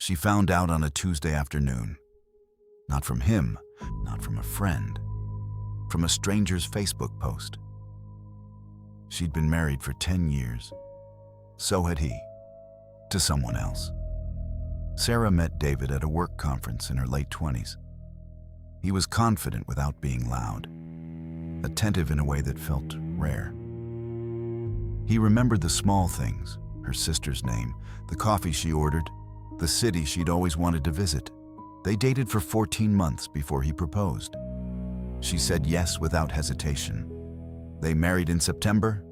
She found out on a Tuesday afternoon. Not from him, not from a friend, from a stranger's Facebook post. She'd been married for 10 years. So had he, to someone else. Sarah met David at a work conference in her late 20s. He was confident without being loud, attentive in a way that felt rare. He remembered the small things, her sister's name, the coffee she ordered, the city she'd always wanted to visit. They dated for 14 months before he proposed. She said yes without hesitation. They married in September,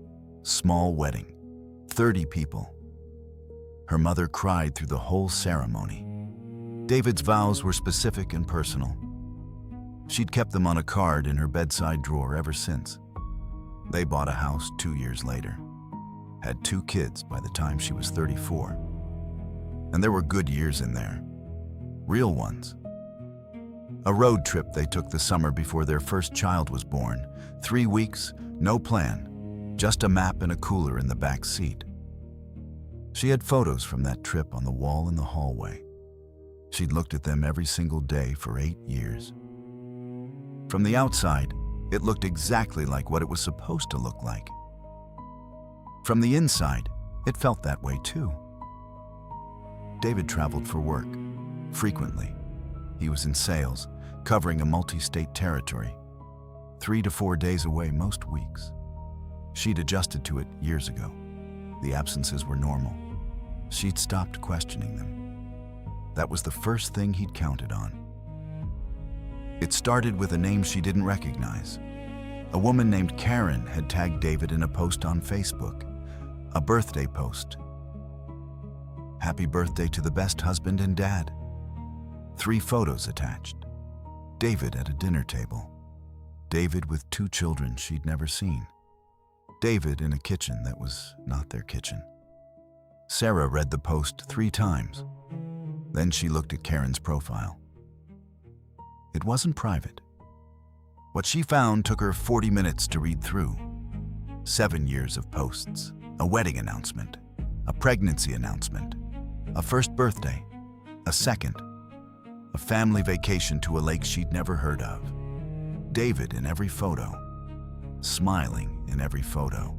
small wedding, 30 people. Her mother cried through the whole ceremony. David's vows were specific and personal. She'd kept them on a card in her bedside drawer ever since. They bought a house 2 years later, had 2 kids by the time she was 34. And there were good years in there, real ones. A road trip they took the summer before their first child was born. 3 weeks, no plan, just a map and a cooler in the back seat. She had photos from that trip on the wall in the hallway. She'd looked at them every single day for 8 years. From the outside, it looked exactly like what it was supposed to look like. From the inside, it felt that way too. David traveled for work, frequently. He was in sales, covering a multi-state territory, 3 to 4 days away most weeks. She'd adjusted to it years ago. The absences were normal. She'd stopped questioning them. That was the first thing he'd counted on. It started with a name she didn't recognize. A woman named Karen had tagged David in a post on Facebook, a birthday post. Happy birthday to the best husband and dad. 3 photos attached. David at a dinner table. David with 2 children she'd never seen. David in a kitchen that was not their kitchen. Sarah read the post 3 times. Then she looked at Karen's profile. It wasn't private. What she found took her 40 minutes to read through. 7 years of posts, a wedding announcement, a pregnancy announcement, a first birthday, a second, a family vacation to a lake she'd never heard of. David in every photo, smiling in every photo.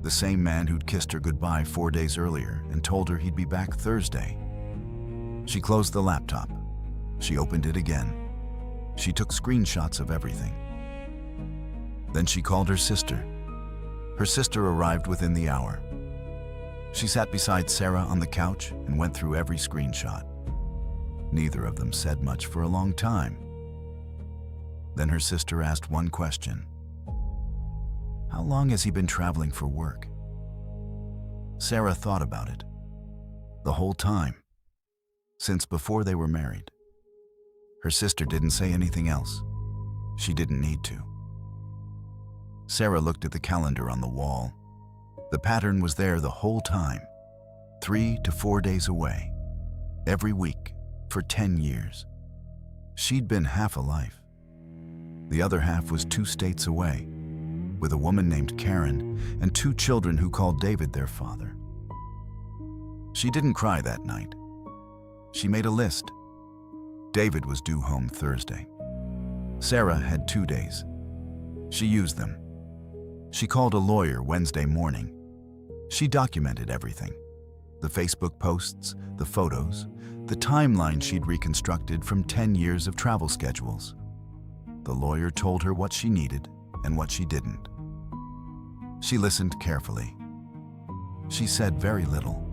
The same man who'd kissed her goodbye 4 days earlier and told her he'd be back Thursday. She closed the laptop. She opened it again. She took screenshots of everything. Then she called her sister. Her sister arrived within the hour. She sat beside Sarah on the couch and went through every screenshot. Neither of them said much for a long time. Then her sister asked one question. How long has he been traveling for work? Sarah thought about it. The whole time. Since before they were married. Her sister didn't say anything else. She didn't need to. Sarah looked at the calendar on the wall. The pattern was there the whole time. 3 to 4 days away. Every week for 10 years. She'd been half a life. The other half was 2 states away, with a woman named Karen and 2 children who called David their father. She didn't cry that night. She made a list. David was due home Thursday. Sarah had 2 days. She used them. She called a lawyer Wednesday morning. She documented everything. The Facebook posts, the photos, the timeline she'd reconstructed from 10 years of travel schedules. The lawyer told her what she needed and what she didn't. She listened carefully. She said very little.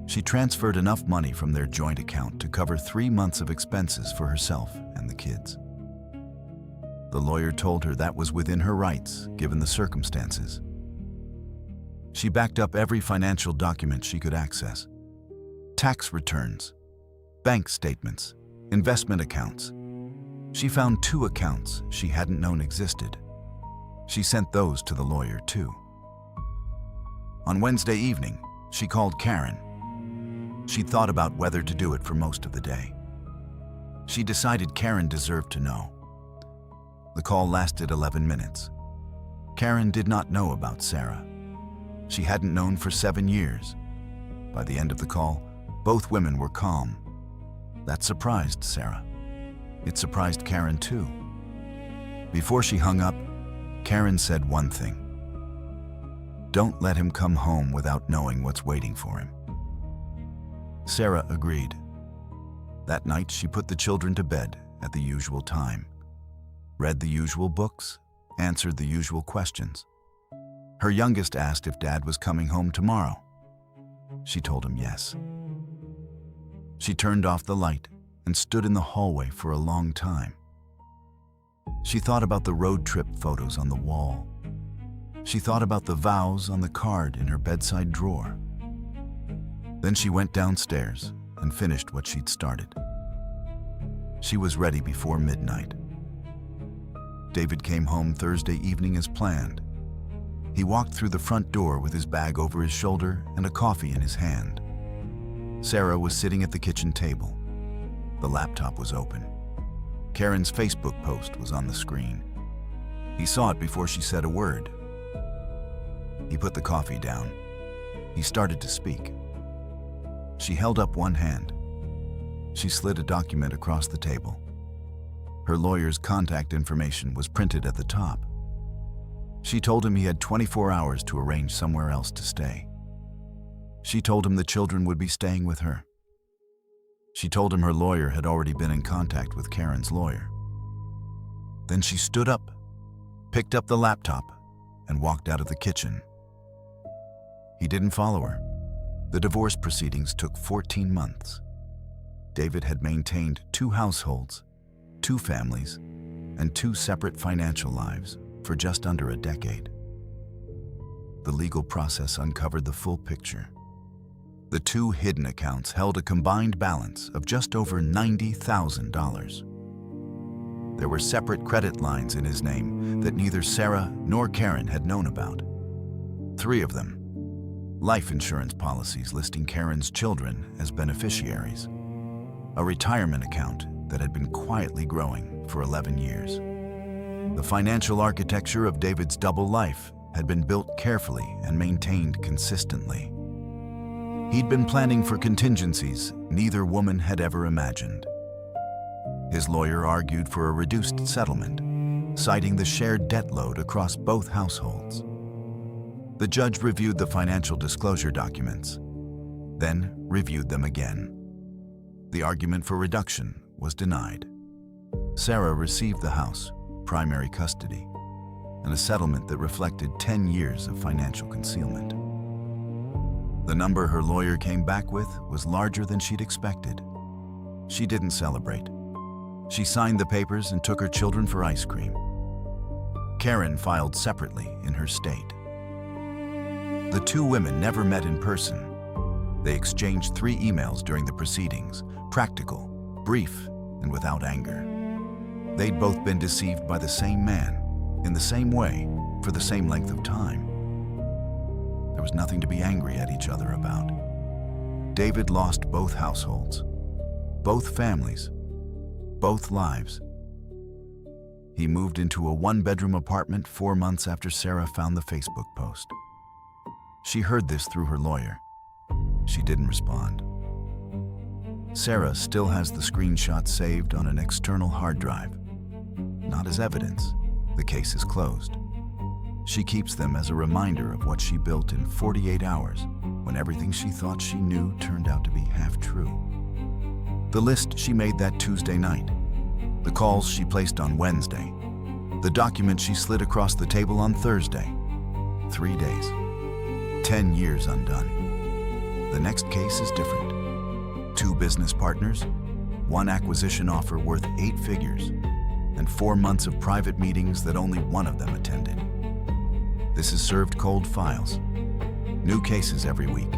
She transferred enough money from their joint account to cover 3 months of expenses for herself and the kids. The lawyer told her that was within her rights, given the circumstances. She backed up every financial document she could access. Tax returns, bank statements, investment accounts. She found 2 accounts she hadn't known existed. She sent those to the lawyer too. On Wednesday evening, she called Karen. She'd thought about whether to do it for most of the day. She decided Karen deserved to know. The call lasted 11 minutes. Karen did not know about Sarah. She hadn't known for 7 years. By the end of the call, Both women were calm. That surprised Sarah. It surprised Karen too. Before she hung up, Karen said one thing: "Don't let him come home without knowing what's waiting for him." Sarah agreed. That night, she put the children to bed at the usual time, read the usual books, answered the usual questions. Her youngest asked if Dad was coming home tomorrow. She told him yes. She turned off the light and stood in the hallway for a long time. She thought about the road trip photos on the wall. She thought about the vows on the card in her bedside drawer. Then she went downstairs and finished what she'd started. She was ready before midnight. David came home Thursday evening as planned. He walked through the front door with his bag over his shoulder and a coffee in his hand. Sarah was sitting at the kitchen table. The laptop was open. Karen's Facebook post was on the screen. He saw it before she said a word. He put the coffee down. He started to speak. She held up one hand. She slid a document across the table. Her lawyer's contact information was printed at the top. She told him he had 24 hours to arrange somewhere else to stay. She told him the children would be staying with her. She told him her lawyer had already been in contact with Karen's lawyer. Then she stood up, picked up the laptop, and walked out of the kitchen. He didn't follow her. The divorce proceedings took 14 months. David had maintained 2 households, 2 families, and 2 separate financial lives for just under a decade. The legal process uncovered the full picture. The 2 hidden accounts held a combined balance of just over $90,000. There were separate credit lines in his name that neither Sarah nor Karen had known about. 3 of them: life insurance policies listing Karen's children as beneficiaries, a retirement account that had been quietly growing for 11 years. The financial architecture of David's double life had been built carefully and maintained consistently. He'd been planning for contingencies neither woman had ever imagined. His lawyer argued for a reduced settlement, citing the shared debt load across both households. The judge reviewed the financial disclosure documents, then reviewed them again. The argument for reduction was denied. Sarah received the house, primary custody, and a settlement that reflected 10 years of financial concealment. The number her lawyer came back with was larger than she'd expected. She didn't celebrate. She signed the papers and took her children for ice cream. Karen filed separately in her state. The 2 women never met in person. They exchanged 3 emails during the proceedings, practical, brief, and without anger. They'd both been deceived by the same man, in the same way, for the same length of time. There was nothing to be angry at each other about. David lost both households, both families, both lives. He moved into a 1-bedroom apartment 4 months after Sarah found the Facebook post. She heard this through her lawyer. She didn't respond. Sarah still has the screenshot saved on an external hard drive. Not as evidence. The case is closed. She keeps them as a reminder of what she built in 48 hours when everything she thought she knew turned out to be half true. The list she made that Tuesday night, the calls she placed on Wednesday, the document she slid across the table on Thursday. 3 days. 10 years undone. The next case is different. 2 business partners, 1 acquisition offer worth 8 figures, and 4 months of private meetings that only one of them attended. This is Served Cold Files. New cases every week.